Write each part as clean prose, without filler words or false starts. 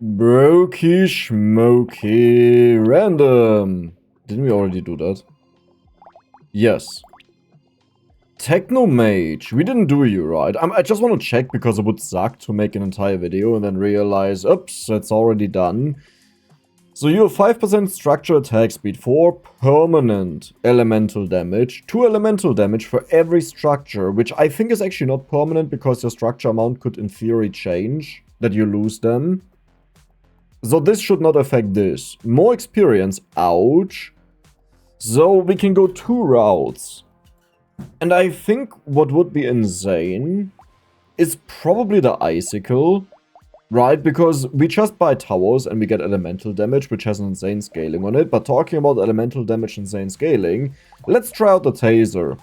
Brokey Schmokey Random. Didn't we already do that? Yes. Technomage. We didn't do you, right? I just want to check because it would suck to make an entire video and then realize, oops, it's already done. So you have 5% structure attack speed, 4 permanent elemental damage, 2 elemental damage for every structure, which I think is actually not permanent because your structure amount could in theory change, that you lose them. So this should not affect this. More experience, ouch. So we can go 2 routes. And I think what would be insane is probably the icicle, right? Because we just buy towers and we get elemental damage, which has an insane scaling on it. But talking about elemental damage and insane scaling, let's try out the Taser.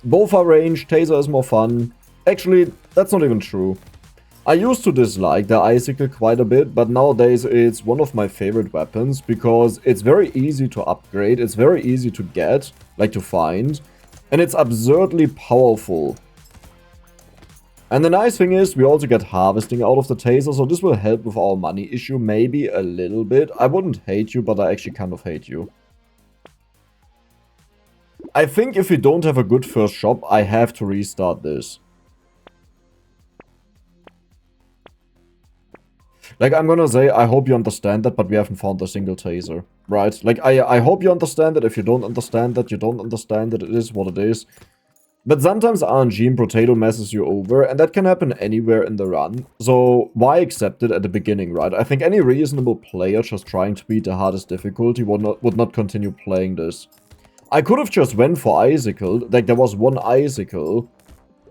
Both are ranged, Taser is more fun. Actually, that's not even true. I used to dislike the icicle quite a bit, but nowadays it's one of my favorite weapons because it's very easy to upgrade, it's very easy to get, like to find, and it's absurdly powerful. And the nice thing is, we also get harvesting out of the Taser, so this will help with our money issue maybe a little bit. I wouldn't hate you, but I actually kind of hate you. I think if we don't have a good first shop, I have to restart this. Like, I'm gonna say, I hope you understand that, but we haven't found a single Taser, right? Like, I hope you understand that. If you don't understand that, you don't understand that. It is what it is. But sometimes RNG and Brotato messes you over, and that can happen anywhere in the run. So, why accept it at the beginning, right? I think any reasonable player just trying to beat the hardest difficulty would not continue playing this. I could have just went for Icicle, like there was one Icicle,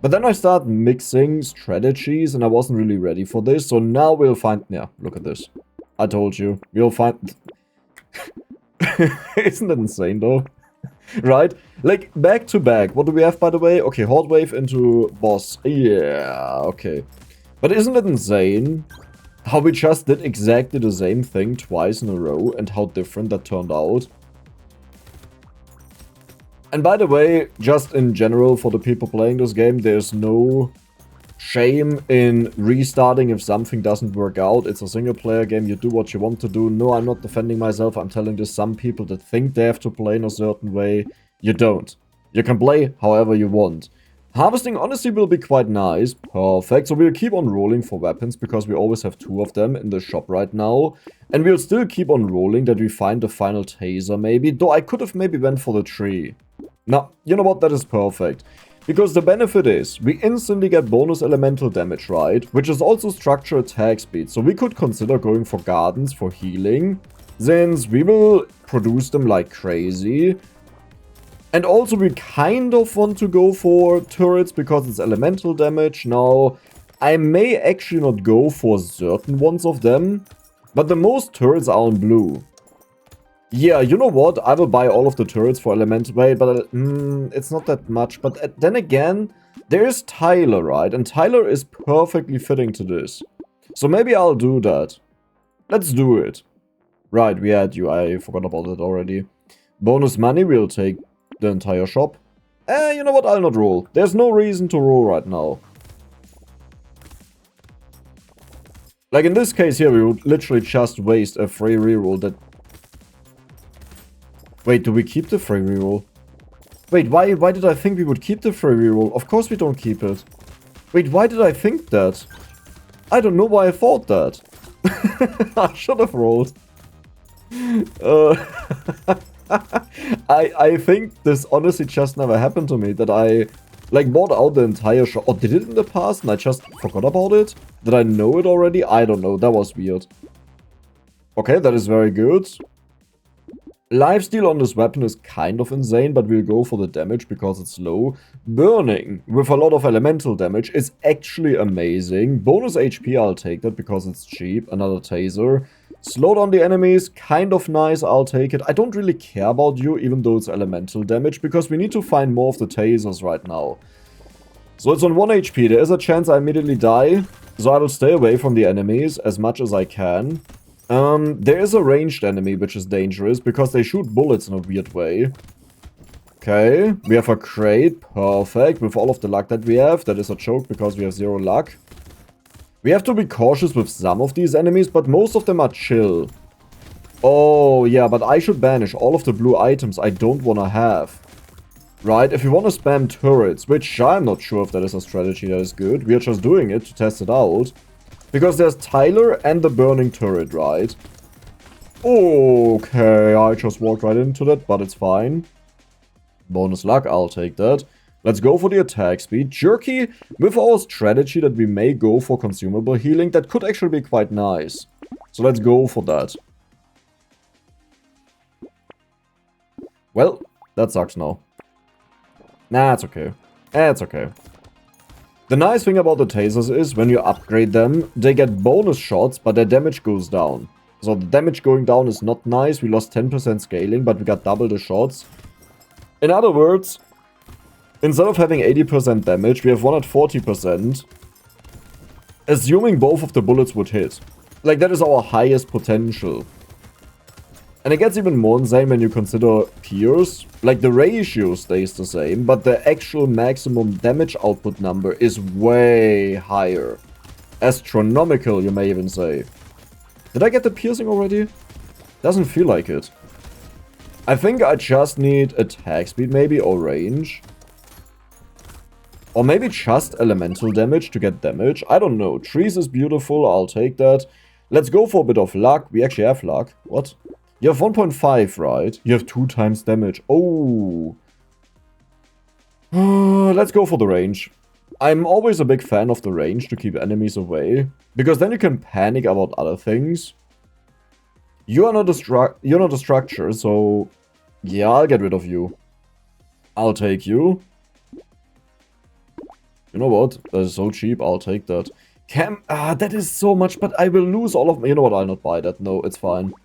but then I started mixing strategies and I wasn't really ready for this. So now we'll find... Yeah, look at this. I told you. We'll find... Isn't that insane though? Right? Like, back to back. What do we have, by the way? Okay, Horde Wave into Boss. Yeah, okay. But isn't it insane how we just did exactly the same thing twice in a row and how different that turned out? And by the way, just in general, for the people playing this game, there's no shame in restarting if something doesn't work out. It's a single player game, you do what you want to do. No, I'm not defending myself, I'm telling this, some people that think they have to play in a certain way, you don't. You can play however you want. Harvesting honestly will be quite nice, perfect, so we'll keep on rolling for weapons because we always have 2 of them in the shop right now. And we'll still keep on rolling that we find the final Taser maybe, though I could have maybe went for the tree. Now, you know what, that is perfect. Because the benefit is, we instantly get bonus elemental damage, right? Which is also structure attack speed, so we could consider going for gardens for healing, since we will produce them like crazy. And also we kind of want to go for turrets because it's elemental damage. Now, I may actually not go for certain ones of them, but the most turrets are on blue. Yeah, you know what? I will buy all of the turrets for elemental way, but it's not that much. But then again, there's Tyler, right? And Tyler is perfectly fitting to this. So maybe I'll do that. Let's do it. Right, we had you. I forgot about it already. Bonus money, we'll take the entire shop. You know what? I'll not roll. There's no reason to roll right now. Like in this case here, we would literally just waste a free reroll that... Wait, do we keep the free reroll? Wait, why did I think we would keep the free reroll? Of course we don't keep it. Wait, why did I think that? I don't know why I thought that. I should have rolled. I think this honestly just never happened to me. That I, like, bought out the entire shop. Or did it in the past and I just forgot about it? Did I know it already? I don't know. That was weird. Okay, that is very good. Lifesteal on this weapon is kind of insane, but we'll go for the damage because it's low. Burning with a lot of elemental damage is actually amazing. Bonus HP, I'll take that because it's cheap. Another Taser. Slow down the enemies, kind of nice, I'll take it. I don't really care about you, even though it's elemental damage, because we need to find more of the Tasers right now. So it's on 1 HP. There is a chance I immediately die, so I will stay away from the enemies as much as I can. There is a ranged enemy, which is dangerous, because they shoot bullets in a weird way. Okay, we have a crate, perfect, with all of the luck that we have. That is a joke, because we have 0 luck. We have to be cautious with some of these enemies, but most of them are chill. Oh, yeah, but I should banish all of the blue items I don't want to have. Right, if you want to spam turrets, which I'm not sure if that is a strategy that is good. We are just doing it to test it out. Because there's Tyler and the burning turret, right? Okay, I just walked right into that, but it's fine. Bonus luck, I'll take that. Let's go for the attack speed. Jerky, with our strategy that we may go for consumable healing, that could actually be quite nice. So let's go for that. Well, that sucks now. Nah, it's okay. It's okay. The nice thing about the tasers is, when you upgrade them, they get bonus shots, but their damage goes down. So the damage going down is not nice. We lost 10% scaling, but we got double the shots. In other words, instead of having 80% damage, we have 140%. Assuming both of the bullets would hit. Like, that is our highest potential. And it gets even more insane when you consider peers. Like, the ratio stays the same, but the actual maximum damage output number is way higher. Astronomical, you may even say. Did I get the piercing already? Doesn't feel like it. I think I just need attack speed maybe, or range. Or maybe just elemental damage to get damage. I don't know. Trees is beautiful, I'll take that. Let's go for a bit of luck. We actually have luck. What? You have 1.5, right? You have 2 times damage. Oh. Let's go for the range. I'm always a big fan of the range to keep enemies away. Because then you can panic about other things. You're not a structure, so... yeah, I'll get rid of you. I'll take you. You know what? That is so cheap, I'll take that. That is so much, but I will lose all of my... you know what, I'll not buy that. No, it's fine.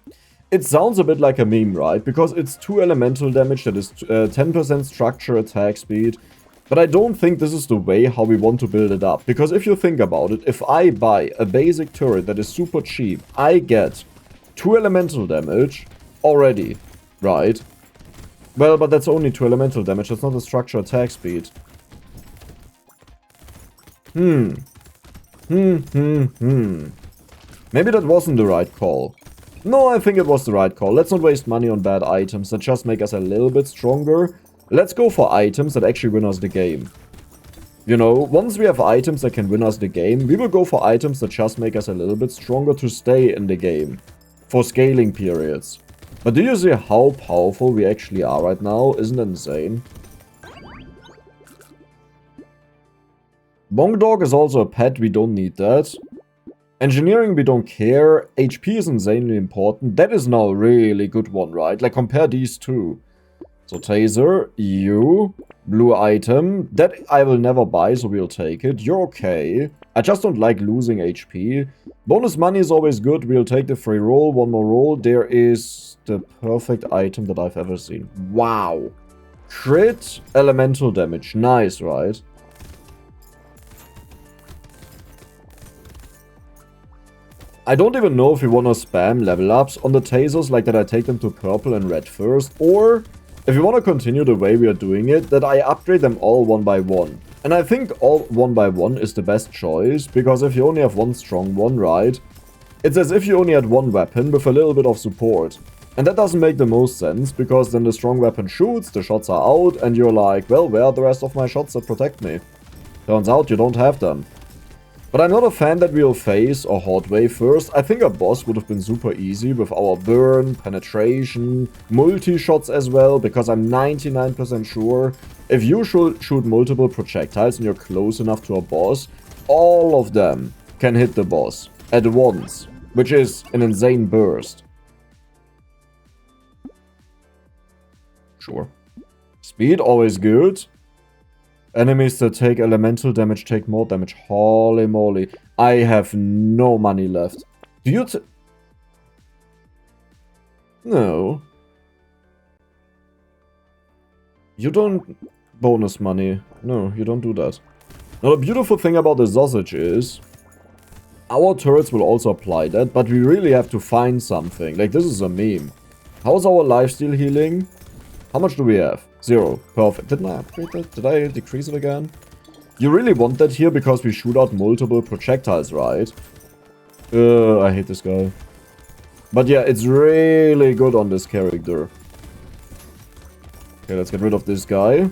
It sounds a bit like a meme, right? Because it's 2 elemental damage, that is 10% structure attack speed. But I don't think this is the way how we want to build it up. Because if you think about it, if I buy a basic turret that is super cheap, I get 2 elemental damage already, right? Well, but that's only 2 elemental damage, that's not a structure attack speed. Maybe that wasn't the right call. No, I think it was the right call. Let's not waste money on bad items that just make us a little bit stronger. Let's go for items that actually win us the game. You know, once we have items that can win us the game, we will go for items that just make us a little bit stronger to stay in the game. For scaling periods. But do you see how powerful we actually are right now? Isn't it insane? Bong Dog is also a pet, we don't need that. Engineering, we don't care. HP is insanely important. That is now a really good one, right? Like, compare these two. So, Taser, you, blue item. That I will never buy, so we'll take it. You're okay. I just don't like losing HP. Bonus money is always good. We'll take the free roll. One more roll. There is the perfect item that I've ever seen. Wow. Crit, elemental damage. Nice, right? I don't even know if we want to spam level ups on the tasers, like that I take them to purple and red first, or if we want to continue the way we are doing it, that I upgrade them all one by one. And I think all one by one is the best choice, because if you only have one strong one, right, it's as if you only had one weapon with a little bit of support. And that doesn't make the most sense, because then the strong weapon shoots, the shots are out, and you're like, well, where are the rest of my shots that protect me? Turns out you don't have them. But I'm not a fan that we'll face a horde wave first. I think a boss would have been super easy with our burn, penetration, multi-shots as well, because I'm 99% sure if you shoot multiple projectiles and you're close enough to a boss, all of them can hit the boss at once, which is an insane burst. Sure. Speed, always good. Enemies that take elemental damage take more damage. Holy moly. I have no money left. Do you No. You don't bonus money. No, you don't do that. Now the beautiful thing about the sausage is our turrets will also apply that, but we really have to find something. Like, this is a meme. How's our lifesteal healing? How much do we have? 0. Perfect. Didn't I upgrade that? Did I decrease it again? You really want that here because we shoot out multiple projectiles, right? I hate this guy. But yeah, it's really good on this character. Okay, let's get rid of this guy.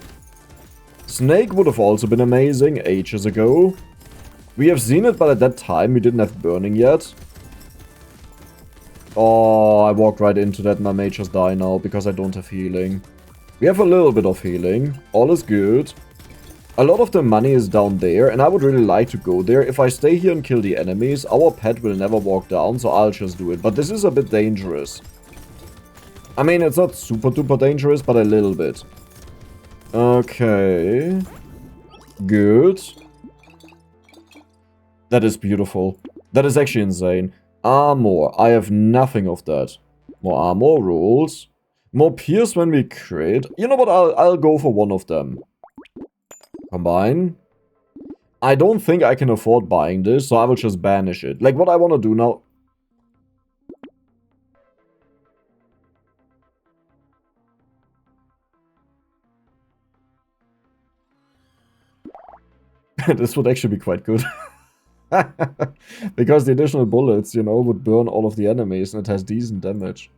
Snake would have also been amazing ages ago. We have seen it, but at that time we didn't have burning yet. Oh, I walked right into that. My mage just die now because I don't have healing. We have a little bit of healing. All is good. A lot of the money is down there, and I would really like to go there. If I stay here and kill the enemies, our pet will never walk down, so I'll just do it. But this is a bit dangerous. I mean, it's not super duper dangerous, but a little bit. Okay. Good. That is beautiful. That is actually insane. Armor. I have nothing of that. More armor rules. More pierce when we crit. You know what? I'll go for one of them. Combine. I don't think I can afford buying this, so I will just banish it. Like, what I want to do now... This would actually be quite good. Because the additional bullets, you know, would burn all of the enemies, and it has decent damage.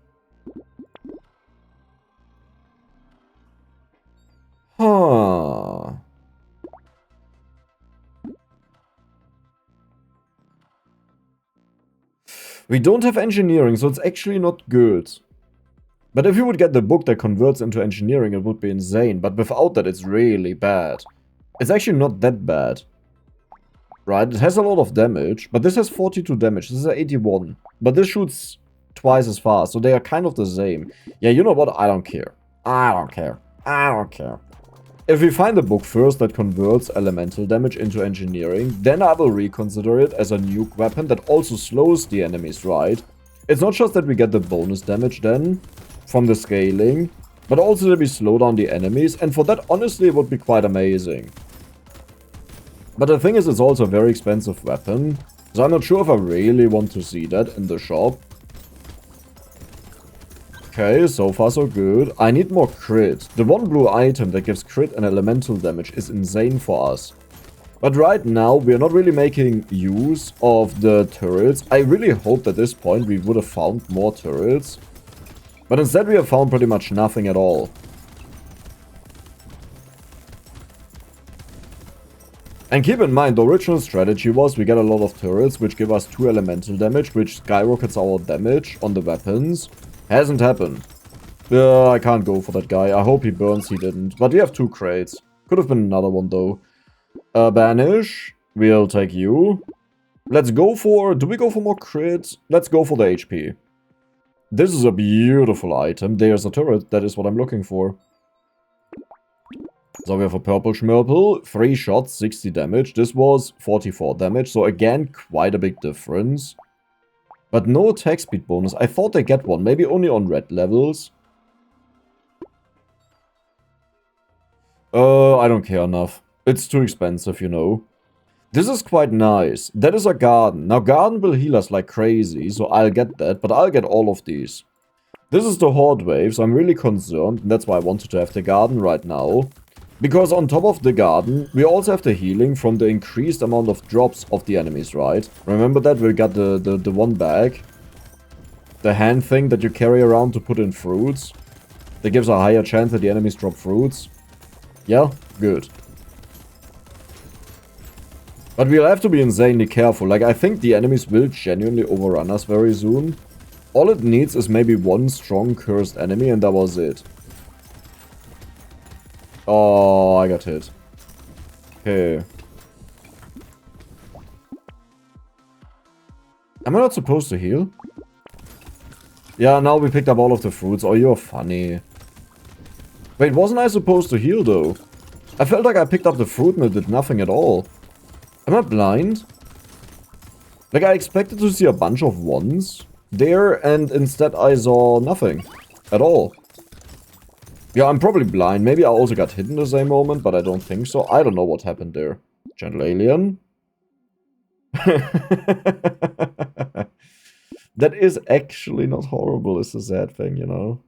Huh... We don't have engineering, so it's actually not good. But if you would get the book that converts into engineering, it would be insane. But without that, it's really bad. It's actually not that bad. Right? It has a lot of damage, but this has 42 damage. This is 81. But this shoots twice as fast, so they are kind of the same. Yeah, you know what? I don't care. I don't care. I don't care. If we find a book first that converts elemental damage into engineering, then I will reconsider it as a nuke weapon that also slows the enemies, right? It's not just that we get the bonus damage then, from the scaling, but also that we slow down the enemies, and for that, honestly, it would be quite amazing. But the thing is, it's also a very expensive weapon, so I'm not sure if I really want to see that in the shop. Okay, so far so good. I need more crit. The one blue item that gives crit and elemental damage is insane for us. But right now, we are not really making use of the turrets. I really hoped at this point we would have found more turrets. But instead we have found pretty much nothing at all. And keep in mind, the original strategy was we get a lot of turrets, which give us 2 elemental damage, which skyrockets our damage on the weapons. Hasn't happened. I can't go for that guy. I hope he burns, he didn't. But we have 2 crates. Could have been another one though. Banish. We'll take you. Let's go for... Do we go for more crits? Let's go for the HP. This is a beautiful item. There's a turret. That is what I'm looking for. So we have a purple schmurple. 3 shots, 60 damage. This was 44 damage. So again, quite a big difference. But no attack speed bonus. I thought they get one. Maybe only on red levels. I don't care enough. It's too expensive, you know. This is quite nice. That is a garden. Now, garden will heal us like crazy, so I'll get that. But I'll get all of these. This is the horde wave, so I'm really concerned. And that's why I wanted to have the garden right now. Because on top of the garden, we also have the healing from the increased amount of drops of the enemies, right? Remember that? We got the one bag. The hand thing that you carry around to put in fruits. That gives a higher chance that the enemies drop fruits. Yeah? Good. But we'll have to be insanely careful. Like, I think the enemies will genuinely overrun us very soon. All it needs is maybe one strong cursed enemy and that was it. Oh, I got hit. Okay. Am I not supposed to heal? Yeah, now we picked up all of the fruits. Oh, you're funny. Wait, wasn't I supposed to heal, though? I felt like I picked up the fruit and it did nothing at all. Am I blind? Like, I expected to see a bunch of ones there, and instead I saw nothing. At all. Yeah, I'm probably blind. Maybe I also got hit in the same moment, but I don't think so. I don't know what happened there. Gentle alien. That is actually not horrible, it's a sad thing, you know.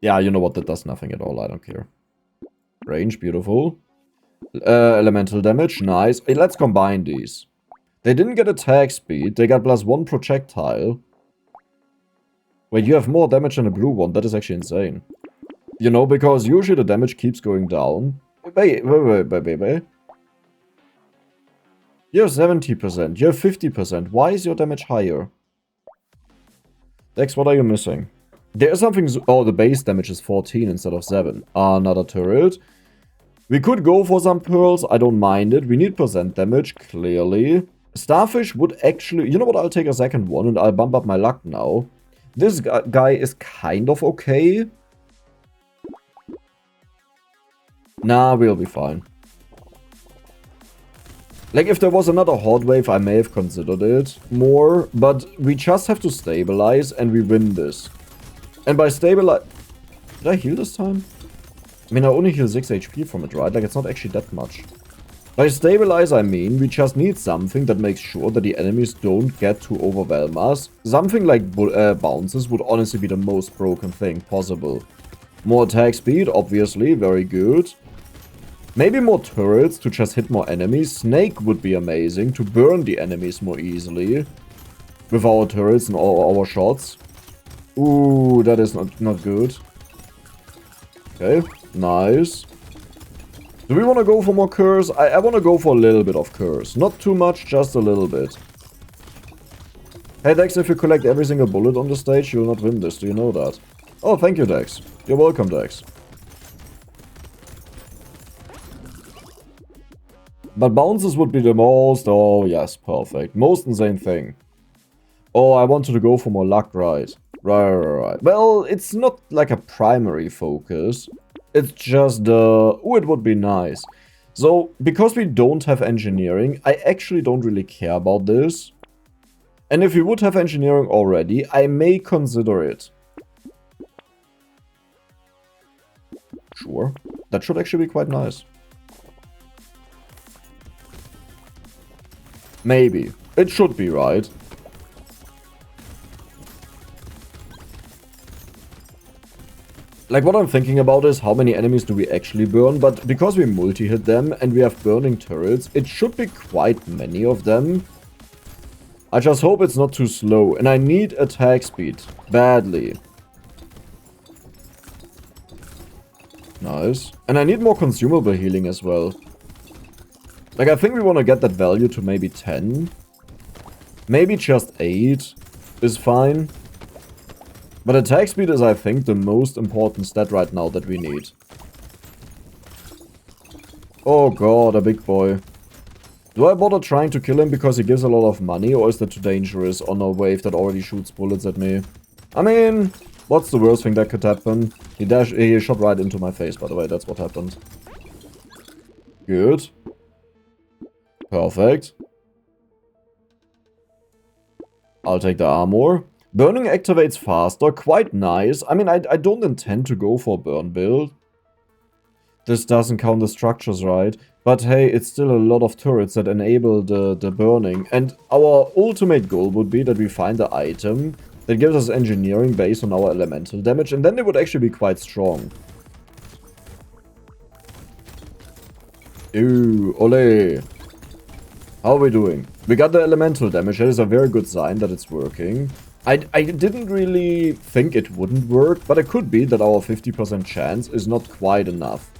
Yeah, you know what? That does nothing at all. I don't care. Range, beautiful. Elemental damage, nice. Hey, let's combine these. They didn't get attack speed. They got +1 projectile. Wait, you have more damage than a blue one. That is actually insane. You know, because usually the damage keeps going down. Wait. You have 70%. You have 50%. Why is your damage higher? Dex, what are you missing? There is something... Oh, the base damage is 14 instead of 7. Another turret. We could go for some pearls. I don't mind it. We need percent damage, clearly. Starfish would actually... You know what? I'll take a second one and I'll bump up my luck now. This guy is kind of okay. Nah, we'll be fine. Like, if there was another horde wave, I may have considered it more. But we just have to stabilize and we win this. And by stabilize... Did I heal this time? I mean, I only heal 6 HP from it, right? Like, it's not actually that much. By stabilize, I mean, we just need something that makes sure that the enemies don't get to overwhelm us. Something like bounces would honestly be the most broken thing possible. More attack speed, obviously, very good. Maybe more turrets to just hit more enemies. Snake would be amazing to burn the enemies more easily. With our turrets and all our shots. Ooh, that is not good. Okay, nice. Do we want to go for more curse? I want to go for a little bit of curse. Not too much, just a little bit. Hey Dex, if you collect every single bullet on the stage, you will not win this. Do you know that? Oh, thank you, Dex. You're welcome, Dex. But bounces would be the most... Oh, yes, perfect. Most insane thing. Oh, I wanted to go for more luck, right? Right. Well, it's not like a primary focus. It's just, oh, it would be nice. So, because we don't have engineering, I actually don't really care about this. And if we would have engineering already, I may consider it. Sure. That should actually be quite nice. Maybe. It should be, right? Like, what I'm thinking about is how many enemies do we actually burn, but because we multi-hit them and we have burning turrets, it should be quite many of them. I just hope it's not too slow, and I need attack speed. Badly. Nice. And I need more consumable healing as well. Like, I think we want to get that value to maybe 10. Maybe just 8 is fine. But attack speed is, I think, the most important stat right now that we need. Oh god, a big boy. Do I bother trying to kill him because he gives a lot of money, or is that too dangerous on a wave that already shoots bullets at me? I mean, what's the worst thing that could happen? He shot right into my face, by the way, that's what happened. Good. Perfect. I'll take the armor. Burning activates faster, quite nice. I mean, I don't intend to go for burn build. This doesn't count the structures, right? But hey, it's still a lot of turrets that enable the burning. And our ultimate goal would be that we find the item that gives us engineering based on our elemental damage. And then they would actually be quite strong. Ooh, ole. How are we doing? We got the elemental damage. That is a very good sign that it's working. I didn't really think it wouldn't work, but it could be that our 50% chance is not quite enough.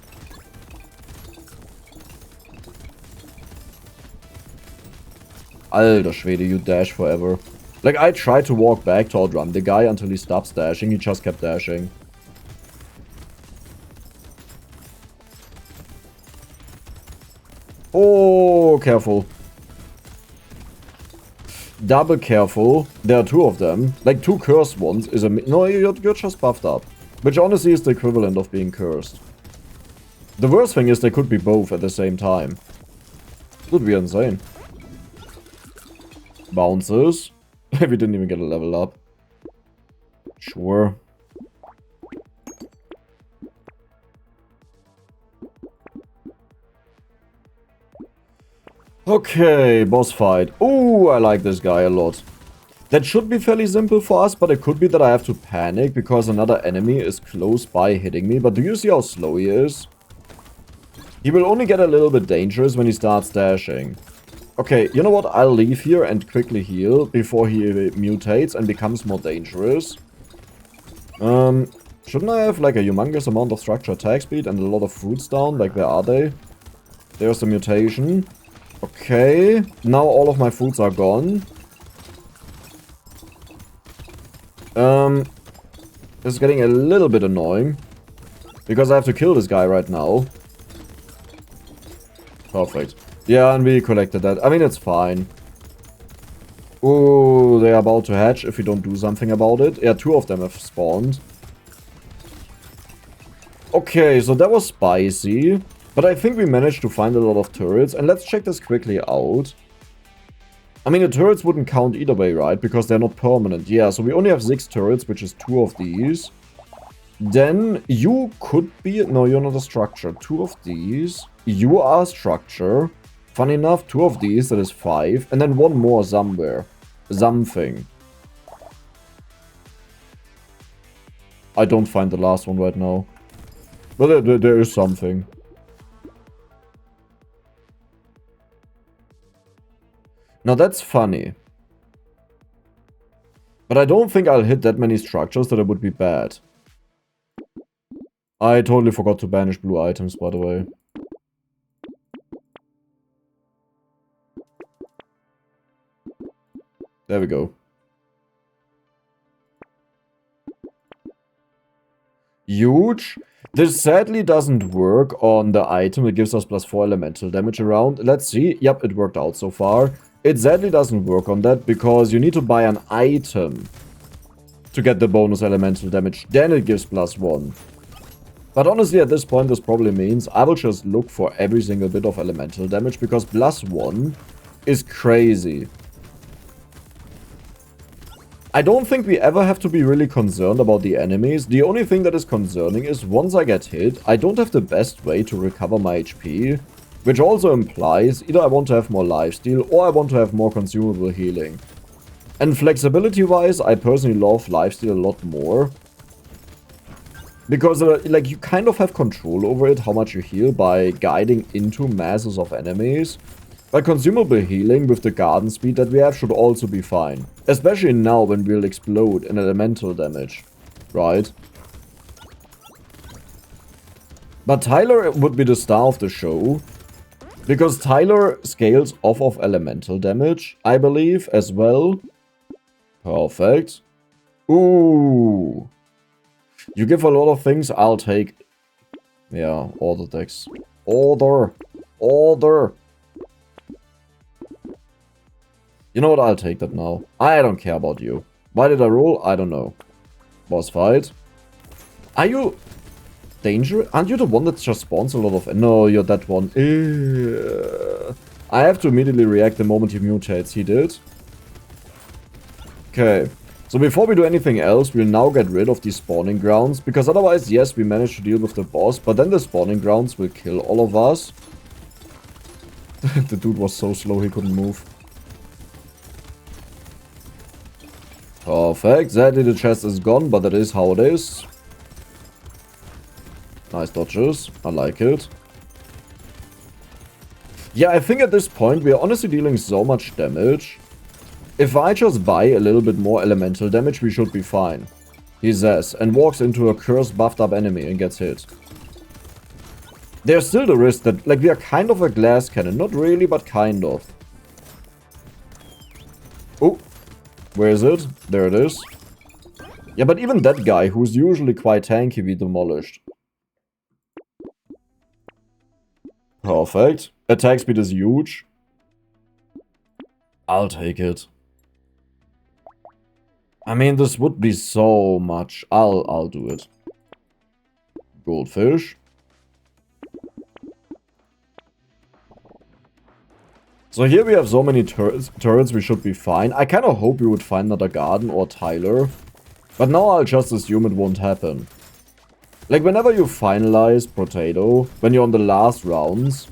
Alter Schwede, you dash forever. Like, I tried to walk back to outrun the guy until he stops dashing. He just kept dashing. Oh, careful. Double careful. There are 2 of them. Like, 2 cursed ones is a... No, you're just buffed up. Which honestly is the equivalent of being cursed. The worst thing is they could be both at the same time. Would be insane. Bounces. We didn't even get a level up. Sure. Okay, boss fight. Ooh, I like this guy a lot. That should be fairly simple for us, but it could be that I have to panic because another enemy is close by hitting me. But do you see how slow he is? He will only get a little bit dangerous when he starts dashing. Okay, you know what? I'll leave here and quickly heal before he mutates and becomes more dangerous. Shouldn't I have like a humongous amount of structure attack speed and a lot of fruits down? Like, where are they? There's the mutation. Okay, now all of my fruits are gone. This is getting a little bit annoying. Because I have to kill this guy right now. Perfect. Yeah, and we collected that. I mean, it's fine. Ooh, they are about to hatch if we don't do something about it. Yeah, 2 of them have spawned. Okay, so that was spicy. But I think we managed to find a lot of turrets. And let's check this quickly out. I mean, the turrets wouldn't count either way, right? Because they're not permanent. Yeah, so we only have 6 turrets, which is 2 of these. Then you could be... No, you're not a structure. 2 of these. You are a structure. Funny enough, 2 of these, that is 5. And then 1 more somewhere. Something. I don't find the last one right now. But there is something. Now that's funny. But I don't think I'll hit that many structures that it would be bad. I totally forgot to banish blue items, by the way. There we go. Huge. This sadly doesn't work on the item. It gives us +4 elemental damage around. Let's see. Yep, it worked out so far. It sadly doesn't work on that because you need to buy an item to get the bonus elemental damage. Then it gives +1. But honestly, at this point, this probably means I will just look for every single bit of elemental damage because +1 is crazy. I don't think we ever have to be really concerned about the enemies. The only thing that is concerning is once I get hit, I don't have the best way to recover my HP. Which also implies either I want to have more lifesteal or I want to have more consumable healing. And flexibility-wise, I personally love lifesteal a lot more. Because, like, you kind of have control over it, how much you heal by guiding into masses of enemies. But consumable healing with the garden speed that we have should also be fine. Especially now when we'll explode in elemental damage. Right? But Tyler would be the star of the show. Because Tyler scales off of elemental damage, I believe, as well. Perfect. Ooh. You give a lot of things, I'll take... Yeah, order decks. Order. Order. You know what, I'll take that now. I don't care about you. Why did I roll? I don't know. Boss fight. Are you... Danger? Aren't you the one that just spawns a lot of... No, you're that one. I have to immediately react the moment he mutates. He did. Okay. So before we do anything else, we'll now get rid of these spawning grounds. Because otherwise, yes, we managed to deal with the boss. But then the spawning grounds will kill all of us. The dude was so slow he couldn't move. Perfect. Sadly, the chest is gone, but that is how it is. Nice dodges. I like it. Yeah, I think at this point we are honestly dealing so much damage. If I just buy a little bit more elemental damage, we should be fine. He says, and walks into a cursed buffed up enemy and gets hit. There's still the risk that, like, we are kind of a glass cannon. Not really, but kind of. Oh, where is it? There it is. Yeah, but even that guy, who's usually quite tanky, we demolished. Perfect. Attack speed is huge. I'll take it. I mean, this would be so much. I'll do it. Goldfish. So here we have so many turrets, we should be fine. I kind of hope we would find another garden or Tyler. But now I'll just assume it won't happen. Like, whenever you finalize Brotato, when you're on the last rounds,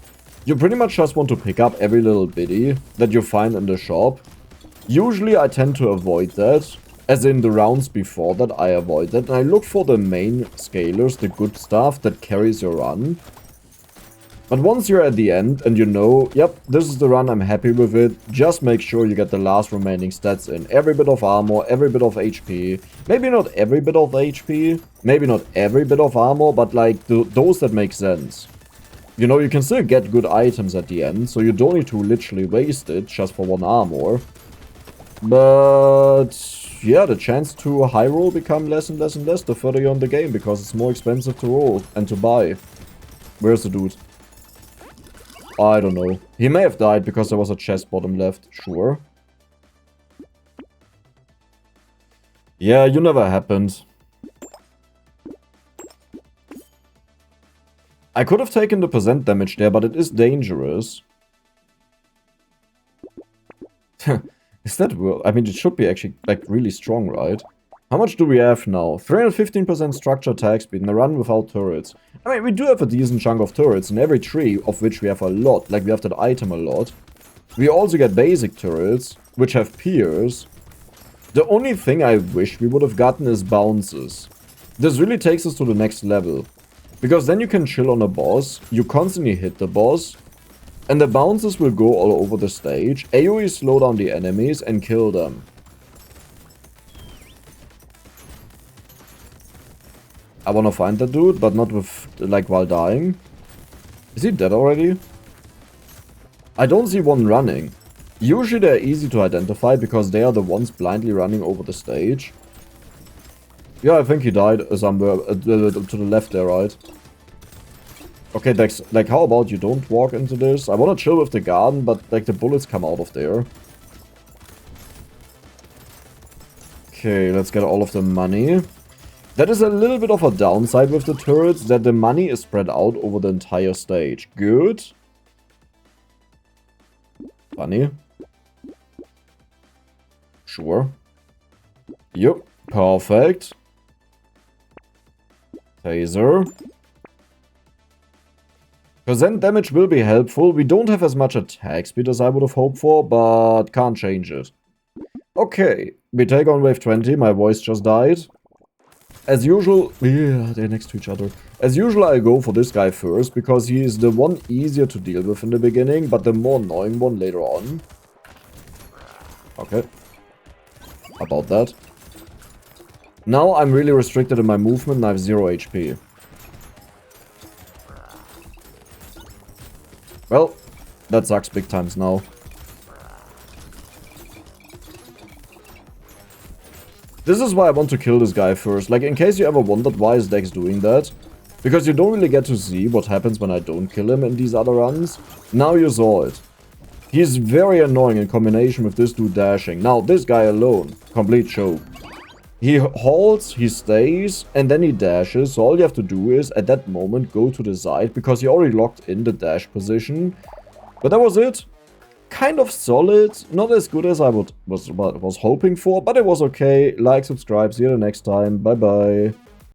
you pretty much just want to pick up every little biddy that you find in the shop. Usually I tend to avoid that, as in the rounds before that I avoid that, and I look for the main scalers, the good stuff that carries your run. But once you're at the end and you know, yep, this is the run, I'm happy with it, just make sure you get the last remaining stats in. Every bit of armor, every bit of HP. Maybe not every bit of HP, maybe not every bit of armor, but like those that make sense. You know, you can still get good items at the end, so you don't need to literally waste it just for one armor. But yeah, the chance to high roll become less and less and less the further you're on the game, because it's more expensive to roll and to buy. Where's the dude? I don't know. He may have died because there was a chest bottom left, sure. Yeah, you never happened. I could have taken the percent damage there, but it is dangerous. Is that real? I mean, it should be actually, like, really strong, right? How much do we have now? 315% structure attack speed in a run without turrets. I mean, we do have a decent chunk of turrets in every tree, of which we have a lot. Like, we have that item a lot. We also get basic turrets, which have piers. The only thing I wish we would have gotten is bounces. This really takes us to the next level. Because then you can chill on a boss, you constantly hit the boss, and the bounces will go all over the stage, AoE slow down the enemies and kill them. I wanna find that dude, but not with, like, while dying. Is he dead already? I don't see one running. Usually they're easy to identify because they are the ones blindly running over the stage. Yeah, I think he died somewhere to the left there, right? Okay, Dex, like, how about you don't walk into this? I wanna chill with the garden, but, like, the bullets come out of there. Okay, let's get all of the money. That is a little bit of a downside with the turrets, that the money is spread out over the entire stage. Good. Funny. Sure. Yep, perfect. Taser. Percent damage will be helpful. We don't have as much attack speed as I would have hoped for, but can't change it. Okay, we take on wave 20. My voice just died. As usual, yeah, they're next to each other. As usual, I go for this guy first, because he is the one easier to deal with in the beginning, but the more annoying one later on. Okay. About that. Now I'm really restricted in my movement and I have 0 HP. Well, that sucks big times now. This is why I want to kill this guy first. Like, in case you ever wondered why is Dex doing that. Because you don't really get to see what happens when I don't kill him in these other runs. Now you saw it. He's very annoying in combination with this dude dashing. Now, this guy alone, complete choke. He halts, he stays, and then he dashes. So all you have to do is, at that moment, go to the side. Because he already locked in the dash position. But that was it. Kind of solid, not as good as I was hoping for, but it was okay. Like, subscribe, see you the next time, bye bye.